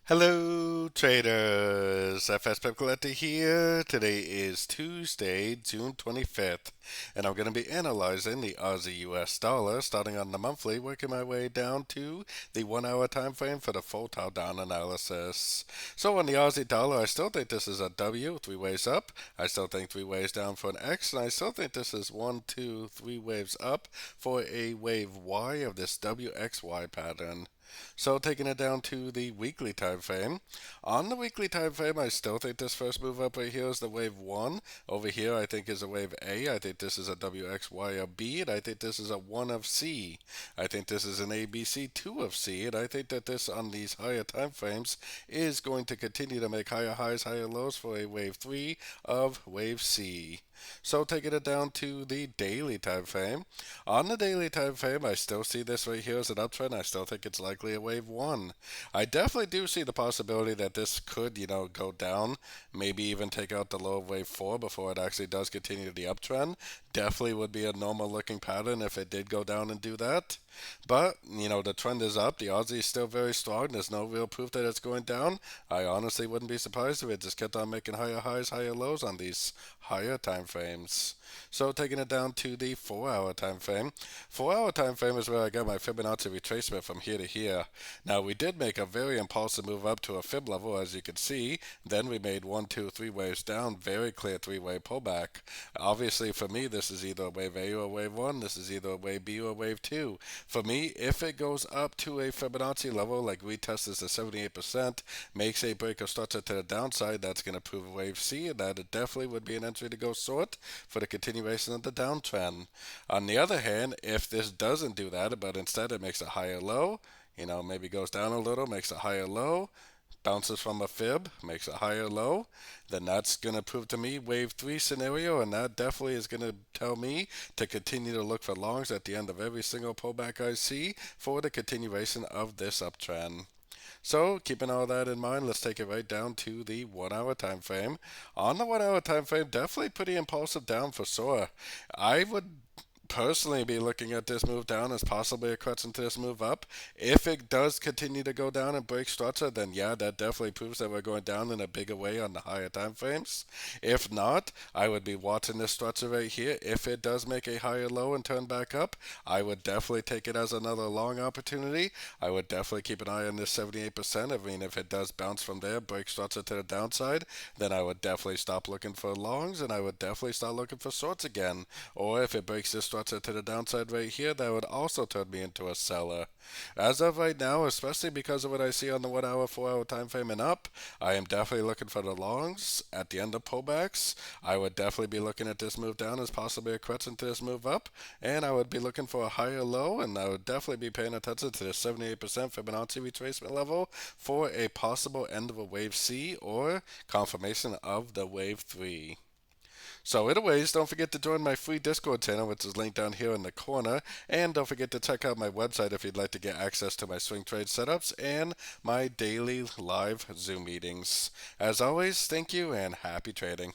Hello, traders. FX Pip Collector here. Today is Tuesday, June 25th, and I'm going to be analyzing the Aussie US dollar, starting on the monthly, working my way down to the 1 hour time frame for the full top down analysis. So on the Aussie dollar, I still think this is a W, three waves up. I still think three waves down for an X, and I still think this is one, two, three waves up for a wave Y of this WXY pattern. So taking it down to the weekly time frame. On the weekly time frame, I still think this first move up right here is the wave 1. Over here, I think is a wave A. I think this is a WXY of B, and I think this is a 1 of C. I think this is an ABC 2 of C, and I think that this on these higher time frames is going to continue to make higher highs, higher lows for a wave 3 of wave C. So taking it down to the daily time frame. On the daily time frame, I still see this right here as an uptrend. I still think it's likely a wave 1. I definitely do see the possibility that this could, go down, maybe even take out the low of wave 4 before it actually does continue the uptrend. Definitely would be a normal looking pattern if it did go down and do that. But, the trend is up. The Aussie is still very strong. There's no real proof that it's going down. I honestly wouldn't be surprised if it just kept on making higher highs, higher lows on these higher time frames. So taking it down to the 4 hour time frame. 4 hour time frame is where I got my Fibonacci retracement from here to here. Now we did make a very impulsive move up to a fib level, as you can see. Then we made 1, 2, 3 waves down. Very clear three-way pullback. Obviously for me, this is either a wave A or a wave 1. This is either a wave B or a wave 2. For me, if it goes up to a Fibonacci level, like we tested the 78%, makes a break or structure to the downside, that's going to prove a wave C, and that definitely would be an entry to go short for the continuation of the downtrend. On the other hand, if this doesn't do that, but instead it makes a higher low, maybe goes down a little, makes a higher low, bounces from a fib, makes a higher low, then that's going to prove to me wave 3 scenario, and that definitely is going to tell me to continue to look for longs at the end of every single pullback I see for the continuation of this uptrend. So, keeping all that in mind, let's take it right down to the 1 hour time frame. On the 1 hour time frame, definitely pretty impulsive down for sure. I would personally be looking at this move down as possibly a crutch into this move up. If it does continue to go down and break structure, then yeah, that definitely proves that we're going down in a bigger way on the higher time frames. If not, I would be watching this structure right here. If it does make a higher low and turn back up, I would definitely take it as another long opportunity. I would definitely keep an eye on this 78%. I mean, if it does bounce from there, break structure to the downside, then I would definitely stop looking for longs, and I would definitely start looking for shorts again. Or if it breaks this structure to the downside right here, that would also turn me into a seller. As of right now, especially because of what I see on the 1 hour, 4 hour time frame and up, I am definitely looking for the longs at the end of pullbacks. I would definitely be looking at this move down as possibly a crutch into this move up, and I would be looking for a higher low, and I would definitely be paying attention to the 78% Fibonacci retracement level for a possible end of a wave C or confirmation of the wave 3. So anyways, don't forget to join my free Discord channel, which is linked down here in the corner. And don't forget to check out my website if you'd like to get access to my swing trade setups and my daily live Zoom meetings. As always, thank you and happy trading.